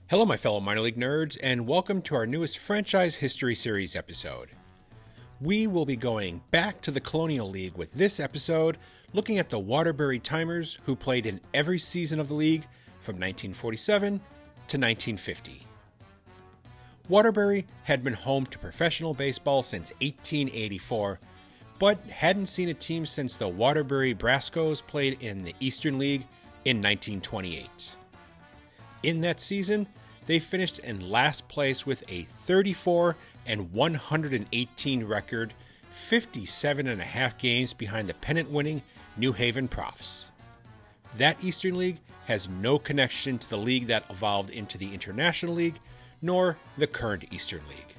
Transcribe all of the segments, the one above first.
Hello, my fellow minor league nerds, and welcome to our newest franchise history series episode. We will be going back to the Colonial League with this episode, looking at the Waterbury Timers, who played in every season of the league from 1947 to 1950. Waterbury had been home to professional baseball since 1884, but hadn't seen a team since the Waterbury Brascos played in the Eastern League in 1928. In that season, they finished in last place with a 34-118 record, 57.5 games behind the pennant-winning New Haven Profs. That Eastern League has no connection to the league that evolved into the International League, nor the current Eastern League.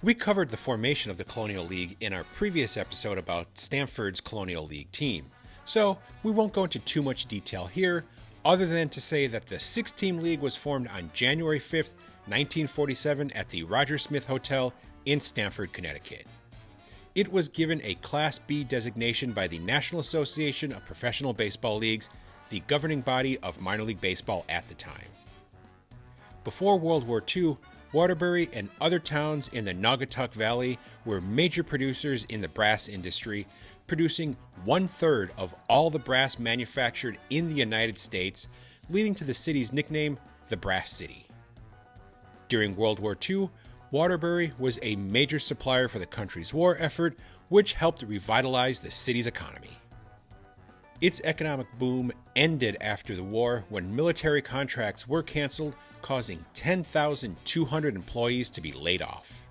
We covered the formation of the Colonial League in our previous episode about Stanford's Colonial League team, so we won't go into too much detail here, other than to say that the six-team league was formed on January 5th, 1947 at the Roger Smith Hotel in Stamford, Connecticut. It was given a Class B designation by the National Association of Professional Baseball Leagues, the governing body of minor league baseball at the time. Before World War II, Waterbury and other towns in the Naugatuck Valley were major producers in the brass industry, producing 1/3 of all the brass manufactured in the United States, leading to the city's nickname, the Brass City. During World War II, Waterbury was a major supplier for the country's war effort, which helped revitalize the city's economy. Its economic boom ended after the war when military contracts were canceled, causing 10,200 employees to be laid off.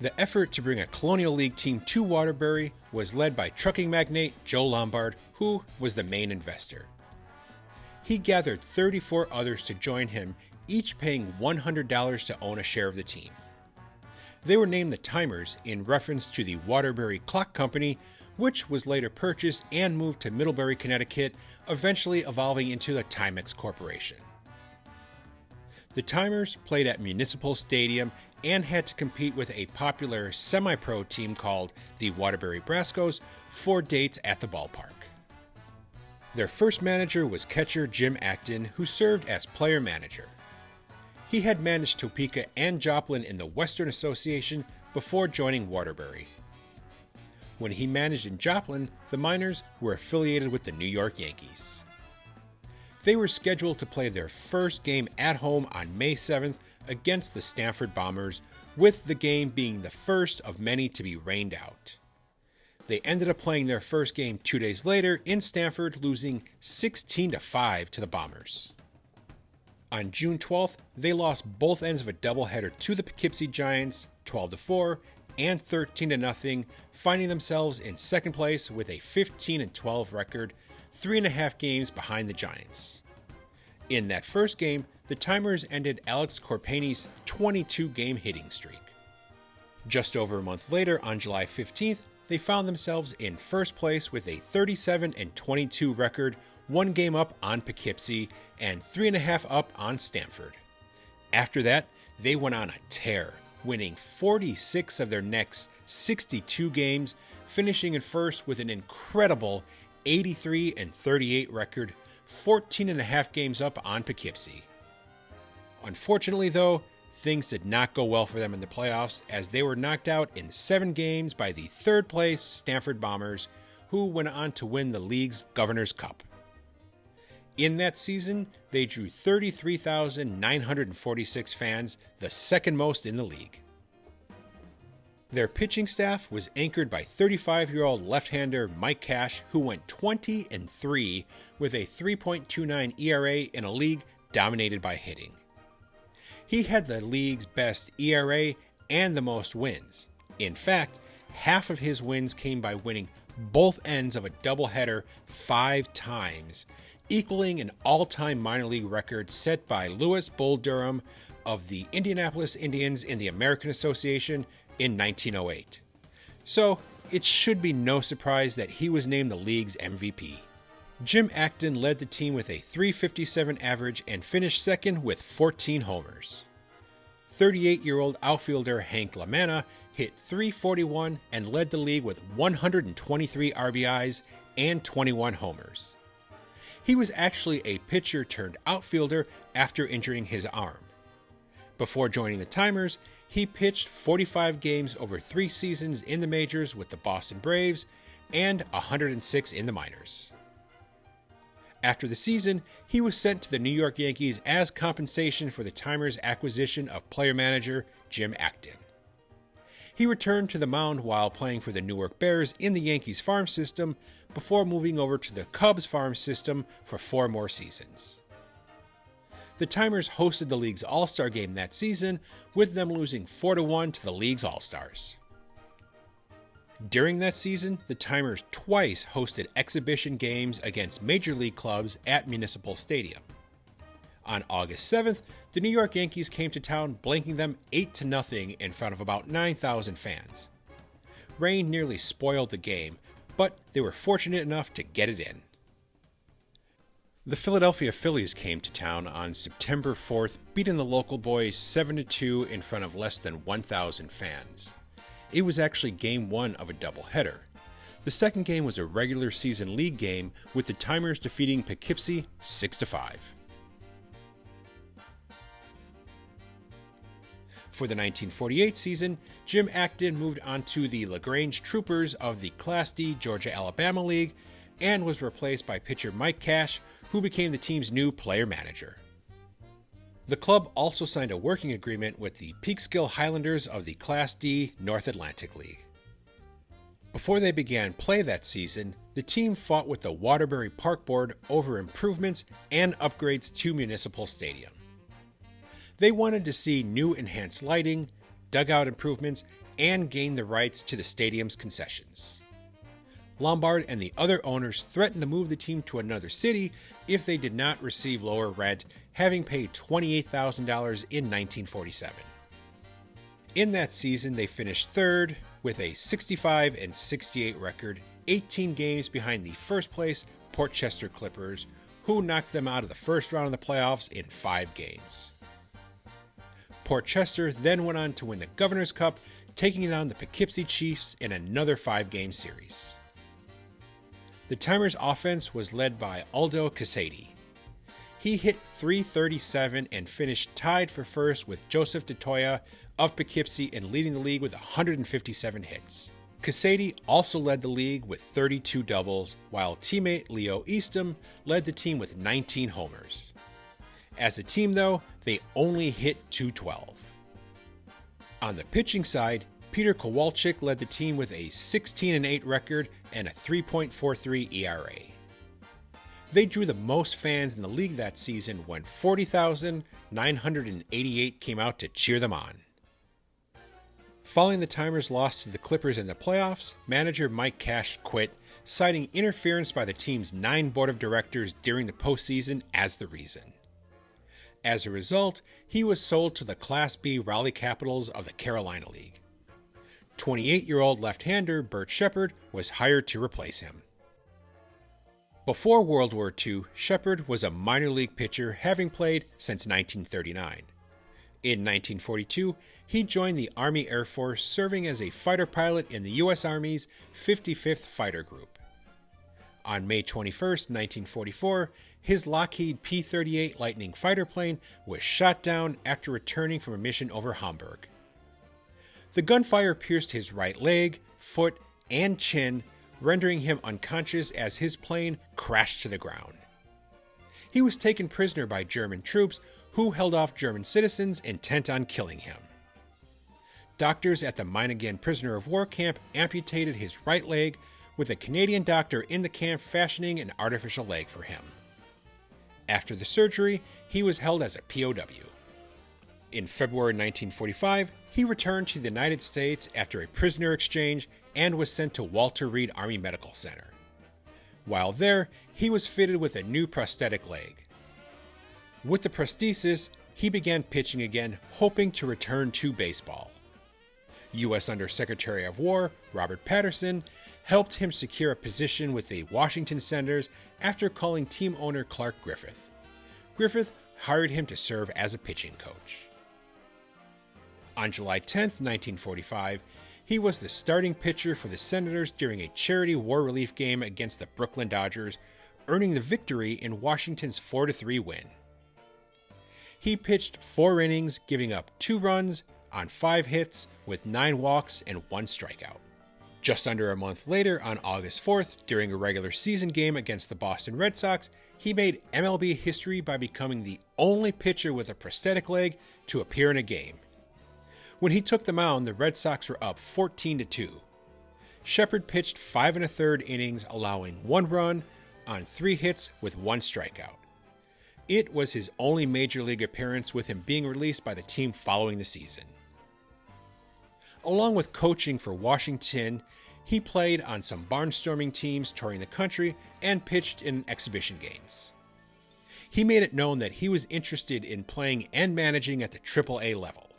The effort to bring a Colonial League team to Waterbury was led by trucking magnate Joe Lombard, who was the main investor. He gathered 34 others to join him, each paying $100 to own a share of the team. They were named the Timers in reference to the Waterbury Clock Company, which was later purchased and moved to Middlebury, Connecticut, eventually evolving into the Timex Corporation. The Timers played at Municipal Stadium and had to compete with a popular semi-pro team called the Waterbury Brascos for dates at the ballpark. Their first manager was catcher Jim Acton, who served as player manager. He had managed Topeka and Joplin in the Western Association before joining Waterbury. When he managed in Joplin, the Miners were affiliated with the New York Yankees. They were scheduled to play their first game at home on May 7th against the Stanford Bombers, with the game being the first of many to be rained out. They ended up playing their first game 2 days later in Stanford, losing 16-5 to the Bombers. On June 12th, they lost both ends of a doubleheader to the Poughkeepsie Giants, 12-4 and 13-0, finding themselves in second place with a 15-12 record, 3.5 games behind the Giants. In that first game, the Timers ended Alex Corpani's 22-game hitting streak. Just over a month later, on July 15th, they found themselves in first place with a 37-22 record, 1 game up on Poughkeepsie and 3.5 up on Stanford. After that, they went on a tear, winning 46 of their next 62 games, finishing in first with an incredible 83-38 record, 14.5 games up on Poughkeepsie. Unfortunately, though, things did not go well for them in the playoffs, as they were knocked out in 7 games by the third-place Stanford Bombers, who went on to win the league's Governor's Cup. In that season, they drew 33,946 fans, the second most in the league. Their pitching staff was anchored by 35-year-old left-hander Mike Cash, who went 20-3 with a 3.29 ERA in a league dominated by hitting. He had the league's best ERA and the most wins. In fact, half of his wins came by winning both ends of a doubleheader 5 times, equaling an all-time minor league record set by Louis Bull Durham of the Indianapolis Indians in the American Association in 1908. So it should be no surprise that he was named the league's MVP. Jim Acton led the team with a .357 average and finished second with 14 homers. 38-year-old outfielder Hank LaManna hit .341 and led the league with 123 RBIs and 21 homers. He was actually a pitcher turned outfielder after injuring his arm. Before joining the Timers, he pitched 45 games over 3 seasons in the majors with the Boston Braves and 106 in the minors. After the season, he was sent to the New York Yankees as compensation for the Timers' acquisition of player manager Jim Acton. He returned to the mound while playing for the Newark Bears in the Yankees farm system before moving over to the Cubs farm system for 4 more seasons. The Timers hosted the league's All-Star game that season, with them losing 4-1 to the league's All-Stars. During that season, the Timers twice hosted exhibition games against major league clubs at Municipal Stadium. On August 7th, the New York Yankees came to town, blanking them 8-0 in front of about 9,000 fans. Rain nearly spoiled the game, but they were fortunate enough to get it in. The Philadelphia Phillies came to town on September 4th, beating the local boys 7-2 in front of less than 1,000 fans. It was actually game 1 of a doubleheader. The second game was a regular season league game, with the Timers defeating Poughkeepsie 6-5. For the 1948 season, Jim Acton moved on to the LaGrange Troopers of the Class D Georgia-Alabama League and was replaced by pitcher Mike Cash, who became the team's new player manager. The club also signed a working agreement with the Peekskill Highlanders of the Class D North Atlantic League. Before they began play that season, the team fought with the Waterbury Park Board over improvements and upgrades to Municipal Stadium. They wanted to see new enhanced lighting, dugout improvements, and gain the rights to the stadium's concessions. Lombard and the other owners threatened to move the team to another city if they did not receive lower rent, having paid $28,000 in 1947. In that season, they finished third with a 65-68 record, 18 games behind the first place Port Chester Clippers, who knocked them out of the first round of the playoffs in 5 games. Port Chester then went on to win the Governor's Cup, taking down the Poughkeepsie Chiefs in another 5-game series. The Timers' offense was led by Aldo Casady. He hit .337 and finished tied for first with Joseph DeToya of Poughkeepsie and leading the league with 157 hits. Casady also led the league with 32 doubles, while teammate Leo Eastham led the team with 19 homers. As a team, though, they only hit .212. On the pitching side, Peter Kowalczyk led the team with a 16-8 record and a 3.43 ERA. They drew the most fans in the league that season when 40,988 came out to cheer them on. Following the Timers' loss to the Clippers in the playoffs, manager Mike Cash quit, citing interference by the team's 9 board of directors during the postseason as the reason. As a result, he was sold to the Class B Raleigh Capitals of the Carolina League. 28-year-old left-hander Bert Shepard was hired to replace him. Before World War II, Shepard was a minor league pitcher, having played since 1939. In 1942, he joined the Army Air Force, serving as a fighter pilot in the U.S. Army's 55th Fighter Group. On May 21, 1944, his Lockheed P-38 Lightning fighter plane was shot down after returning from a mission over Hamburg. The gunfire pierced his right leg, foot, and chin, rendering him unconscious as his plane crashed to the ground. He was taken prisoner by German troops who held off German citizens intent on killing him. Doctors at the Meiningen prisoner of war camp amputated his right leg, with a Canadian doctor in the camp fashioning an artificial leg for him. After the surgery, he was held as a POW. In February 1945, he returned to the United States after a prisoner exchange and was sent to Walter Reed Army Medical Center. While there, he was fitted with a new prosthetic leg. With the prosthesis, he began pitching again, hoping to return to baseball. U.S. Undersecretary of War Robert Patterson helped him secure a position with the Washington Senators after calling team owner Clark Griffith. Griffith hired him to serve as a pitching coach. On July 10, 1945, he was the starting pitcher for the Senators during a charity war relief game against the Brooklyn Dodgers, earning the victory in Washington's 4-3 win. He pitched 4 innings, giving up 2 runs on 5 hits with 9 walks and 1 strikeout. Just under a month later, on August 4th, during a regular season game against the Boston Red Sox, he made MLB history by becoming the only pitcher with a prosthetic leg to appear in a game. When he took the mound, the Red Sox were up 14-2. Shepard pitched 5 1/3 innings, allowing 1 run on 3 hits with 1 strikeout. It was his only major league appearance, with him being released by the team following the season. Along with coaching for Washington, he played on some barnstorming teams touring the country and pitched in exhibition games. He made it known that he was interested in playing and managing at the AAA level,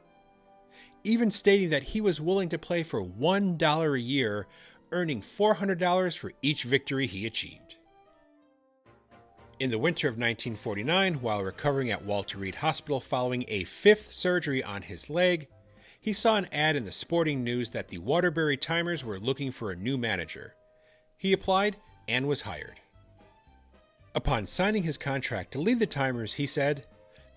even stating that he was willing to play for $1 a year, earning $400 for each victory he achieved. In the winter of 1949, while recovering at Walter Reed Hospital following a 5th surgery on his leg, he saw an ad in the Sporting News that the Waterbury Timers were looking for a new manager. He applied and was hired. Upon signing his contract to lead the Timers, he said,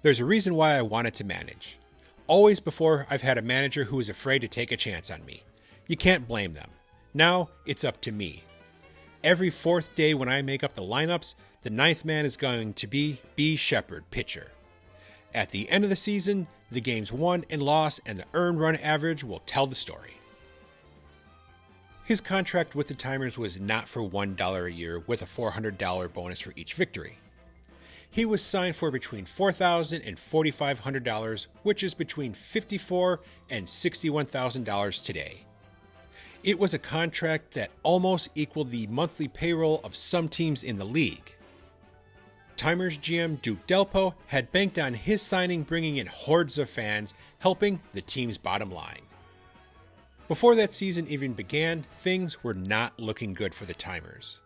"There's a reason why I wanted to manage. Always before, I've had a manager who was afraid to take a chance on me. You can't blame them. Now, it's up to me. Every 4th day when I make up the lineups, the 9th man is going to be B. Shepard, pitcher. At the end of the season, the games won and lost and the earned run average will tell the story." His contract with the Timers was not for $1 a year with a $400 bonus for each victory. He was signed for between $4,000 and $4,500, which is between $54,000 and $61,000 today. It was a contract that almost equaled the monthly payroll of some teams in the league. Timers GM Duke Delpo had banked on his signing, bringing in hordes of fans, helping the team's bottom line. Before that season even began, things were not looking good for the Timers.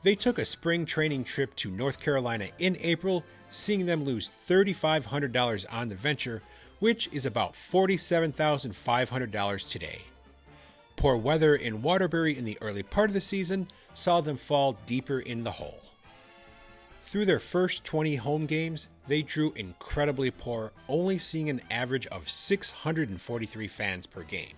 They took a spring training trip to North Carolina in April, seeing them lose $3,500 on the venture, which is about $47,500 today. Poor weather in Waterbury in the early part of the season saw them fall deeper in the hole. Through their first 20 home games, they drew incredibly poor, only seeing an average of 643 fans per game.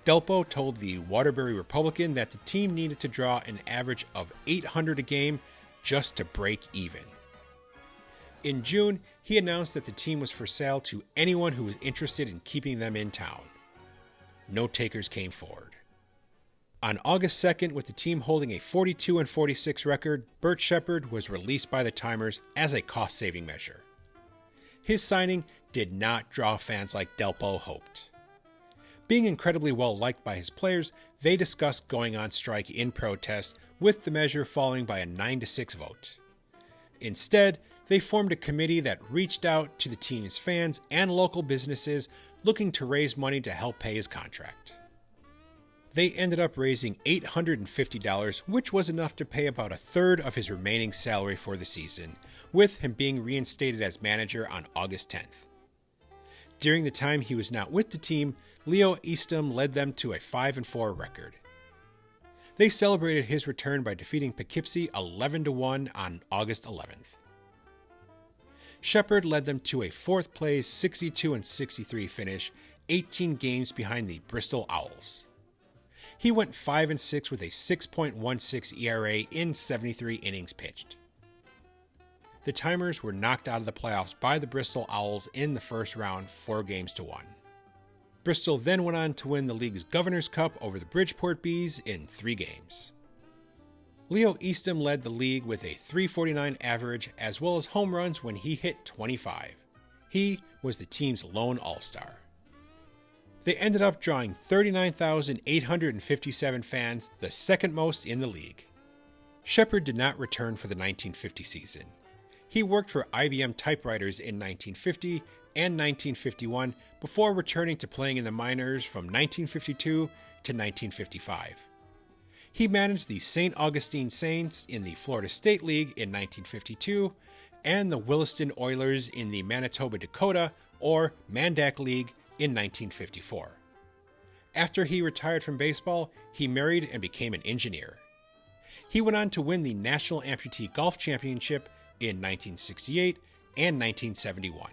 Delpo told the Waterbury Republican that the team needed to draw an average of 800 a game just to break even. In June, he announced that the team was for sale to anyone who was interested in keeping them in town. No takers came forward. On August 2nd, with the team holding a 42-46 record, Bert Shepard was released by the Timers as a cost-saving measure. His signing did not draw fans like Delpo hoped. Being incredibly well liked by his players, they discussed going on strike in protest, with the measure falling by a 9-6 vote. Instead, they formed a committee that reached out to the team's fans and local businesses looking to raise money to help pay his contract. They ended up raising $850, which was enough to pay about a third of his remaining salary for the season, with him being reinstated as manager on August 10th. During the time he was not with the team, Leo Eastham led them to a 5-4 record. They celebrated his return by defeating Poughkeepsie 11-1 on August 11th. Shepard led them to a 4th place 62-63 finish, 18 games behind the Bristol Owls. He went 5-6 with a 6.16 ERA in 73 innings pitched. The Timers were knocked out of the playoffs by the Bristol Owls in the first round, 4-1. Bristol then went on to win the league's Governor's Cup over the Bridgeport Bees in 3 games. Leo Eastham led the league with a .349 average as well as home runs when he hit 25. He was the team's lone all-star. They ended up drawing 39,857 fans, the second most in the league. Shepard did not return for the 1950 season. He worked for IBM typewriters in 1950 and 1951 before returning to playing in the minors from 1952 to 1955. He managed the St. Augustine Saints in the Florida State League in 1952 and the Williston Oilers in the Manitoba Dakota or Mandak League in 1954. After he retired from baseball, he married and became an engineer. He went on to win the National Amputee Golf Championship in 1968 and 1971.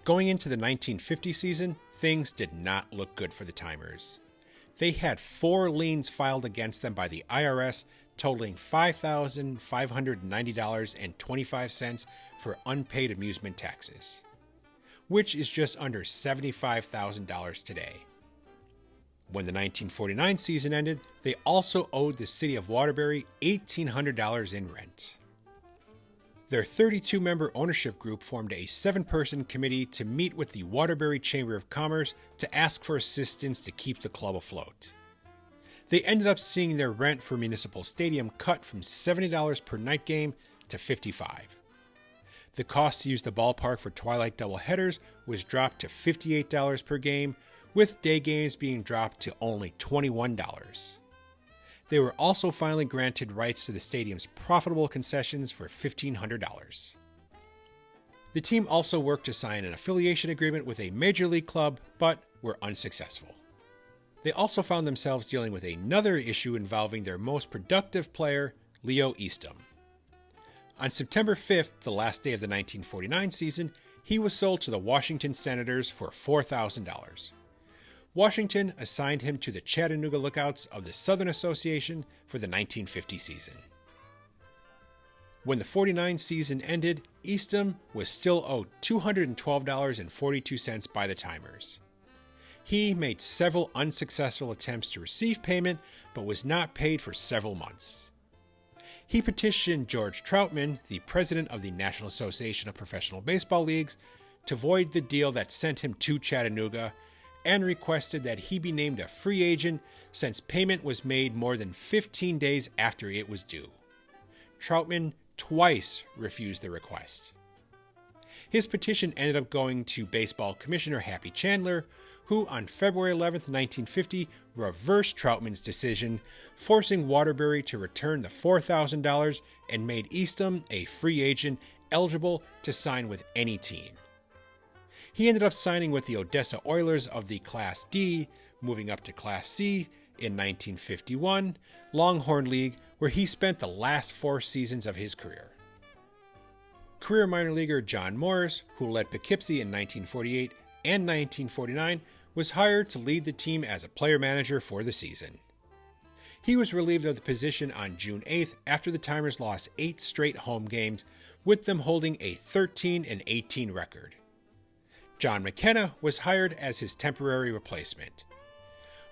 Going into the 1950 season, things did not look good for the Timers. They had 4 liens filed against them by the IRS, totaling $5,590.25 for unpaid amusement taxes, which is just under $75,000 today. When the 1949 season ended, they also owed the city of Waterbury $1,800 in rent. Their 32-member ownership group formed a 7-person committee to meet with the Waterbury Chamber of Commerce to ask for assistance to keep the club afloat. They ended up seeing their rent for Municipal Stadium cut from $70 per night game to $55. The cost to use the ballpark for twilight doubleheaders was dropped to $58 per game, with day games being dropped to only $21. They were also finally granted rights to the stadium's profitable concessions for $1,500. The team also worked to sign an affiliation agreement with a major league club, but were unsuccessful. They also found themselves dealing with another issue involving their most productive player, Leo Eastham. On September 5th, the last day of the 1949 season, he was sold to the Washington Senators for $4,000. Washington assigned him to the Chattanooga Lookouts of the Southern Association for the 1950 season. When the 49 season ended, Eastham was still owed $212.42 by the Timers. He made several unsuccessful attempts to receive payment, but was not paid for several months. He petitioned George Troutman, the president of the National Association of Professional Baseball Leagues, to void the deal that sent him to Chattanooga, and requested that he be named a free agent since payment was made more than 15 days after it was due. Troutman twice refused the request. His petition ended up going to Baseball Commissioner Happy Chandler, who on February 11, 1950, reversed Troutman's decision, forcing Waterbury to return the $4,000 and made Eastham a free agent eligible to sign with any team. He ended up signing with the Odessa Oilers of the Class D, moving up to Class C in 1951, Longhorn League, where he spent the last 4 seasons of his career. Career minor leaguer John Morris, who led Poughkeepsie in 1948 and 1949, was hired to lead the team as a player manager for the season. He was relieved of the position on June 8th after the Timers lost 8 straight home games, with them holding a 13-18 record. John McKenna was hired as his temporary replacement.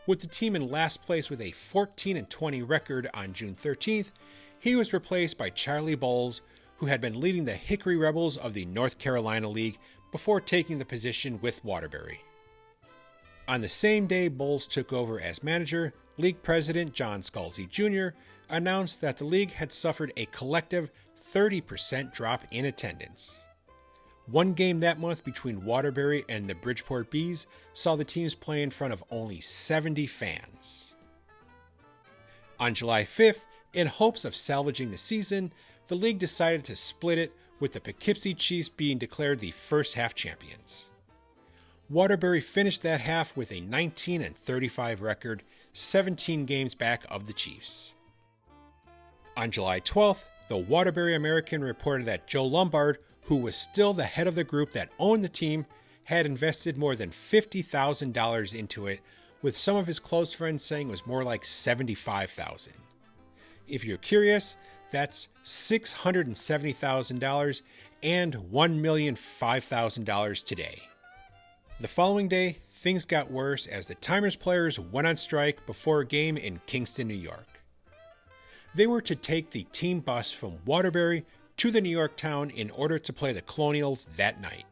With the team in last place with a 14-20 record on June 13th, he was replaced by Charlie Bowles, who had been leading the Hickory Rebels of the North Carolina League before taking the position with Waterbury. On the same day Bowles took over as manager, league president John Scalzi Jr. announced that the league had suffered a collective 30% drop in attendance. One game that month between Waterbury and the Bridgeport Bees saw the teams play in front of only 70 fans. On July 5th, in hopes of salvaging the season, the league decided to split it, with the Poughkeepsie Chiefs being declared the first half champions. Waterbury finished that half with a 19-35 record, 17 games back of the Chiefs. On July 12th, the Waterbury American reported that Joe Lombard, who was still the head of the group that owned the team, had invested more than $50,000 into it, with some of his close friends saying it was more like $75,000. If you're curious, that's $670,000 and $1,005,000 today. The following day, things got worse as the Timers players went on strike before a game in Kingston, New York. They were to take the team bus from Waterbury to the New York town in order to play the Colonials that night.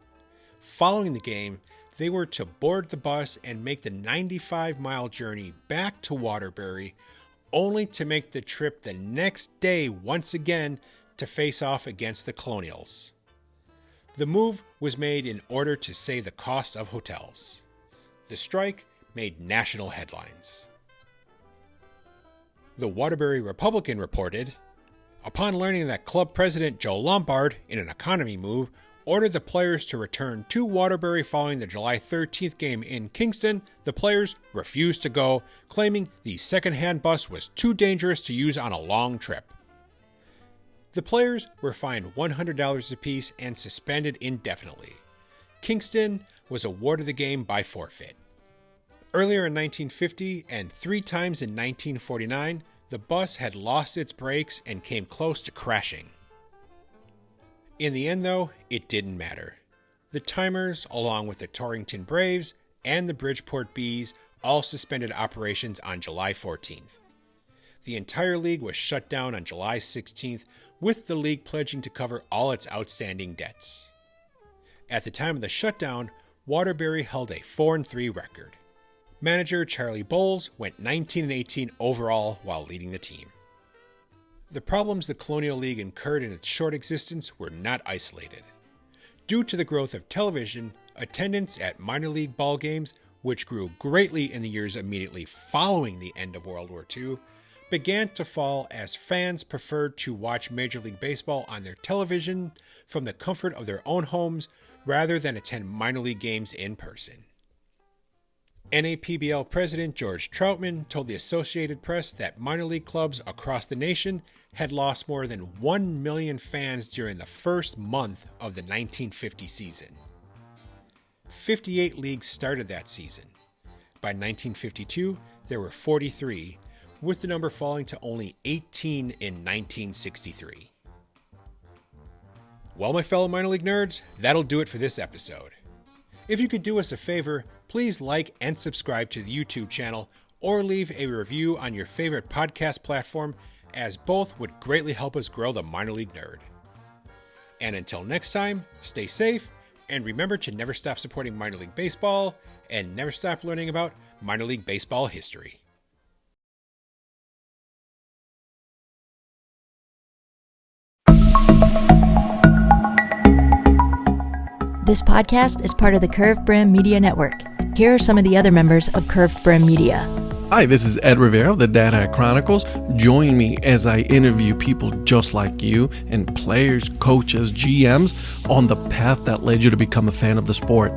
Following the game, they were to board the bus and make the 95-mile journey back to Waterbury, only to make the trip the next day once again to face off against the Colonials. The move was made in order to save the cost of hotels. The strike made national headlines. The Waterbury Republican reported, upon learning that club president Joe Lombard, in an economy move, ordered the players to return to Waterbury following the July 13th game in Kingston. The players refused to go, claiming the second-hand bus was too dangerous to use on a long trip. The players were fined $100 apiece and suspended indefinitely. Kingston was awarded the game by forfeit. Earlier in 1950 and 3 times in 1949, the bus had lost its brakes and came close to crashing. In the end, though, it didn't matter. The Timers, along with the Torrington Braves and the Bridgeport Bees, all suspended operations on July 14th. The entire league was shut down on July 16th, with the league pledging to cover all its outstanding debts. At the time of the shutdown, Waterbury held a 4-3 record. Manager Charlie Bowles went 19-18 overall while leading the team. The problems the Colonial League incurred in its short existence were not isolated. Due to the growth of television, attendance at minor league ball games, which grew greatly in the years immediately following the end of World War II, began to fall as fans preferred to watch Major League Baseball on their television from the comfort of their own homes rather than attend minor league games in person. NAPBL President George Troutman told the Associated Press that minor league clubs across the nation had lost more than 1 million fans during the first month of the 1950 season. 58 leagues started that season. By 1952, there were 43, with the number falling to only 18 in 1963. Well, my fellow minor league nerds, that'll do it for this episode. If you could do us a favor, please like and subscribe to the YouTube channel or leave a review on your favorite podcast platform, as both would greatly help us grow the minor league nerd. And until next time, stay safe and remember to never stop supporting minor league baseball and never stop learning about minor league baseball history. This podcast is part of the Curved Brim Media Network. Here are some of the other members of Curved Brim Media. Hi, this is Ed Rivera of the Data Chronicles. Join me as I interview people just like you and players, coaches, GMs on the path that led you to become a fan of the sport.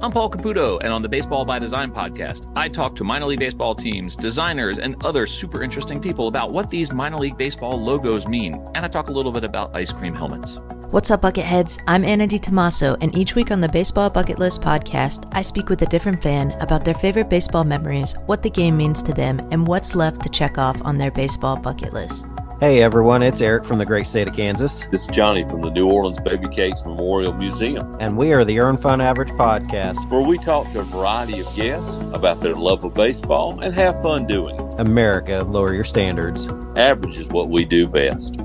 I'm Paul Caputo, and on the Baseball by Design podcast, I talk to minor league baseball teams, designers, and other super interesting people about what these minor league baseball logos mean, and I talk a little bit about ice cream helmets. What's up, Bucketheads? I'm Anna DiTomaso, and each week on the Baseball Bucket List podcast, I speak with a different fan about their favorite baseball memories, what the game means to them, and what's left to check off on their baseball bucket list. Hey everyone, it's Eric from the great state of Kansas. This is Johnny from the New Orleans Baby Cakes Memorial Museum. And we are the Earn Fun Average podcast, where we talk to a variety of guests about their love of baseball and have fun doing it. America, lower your standards. Average is what we do best.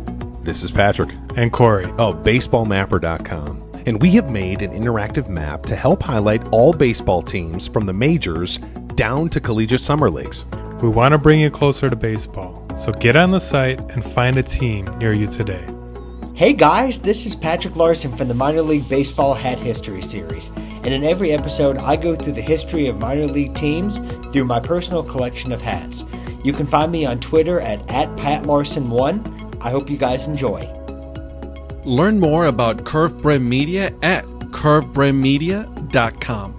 This is Patrick and Corey of BaseballMapper.com, and we have made an interactive map to help highlight all baseball teams from the majors down to collegiate summer leagues. We want to bring you closer to baseball, so get on the site and find a team near you today. Hey guys, this is Patrick Larson from the Minor League Baseball Hat History Series, and in every episode I go through the history of minor league teams through my personal collection of hats. You can find me on Twitter at @PatLarson1. I hope you guys enjoy. Learn more about Curved Brim Media at curvedbrimmedia.com.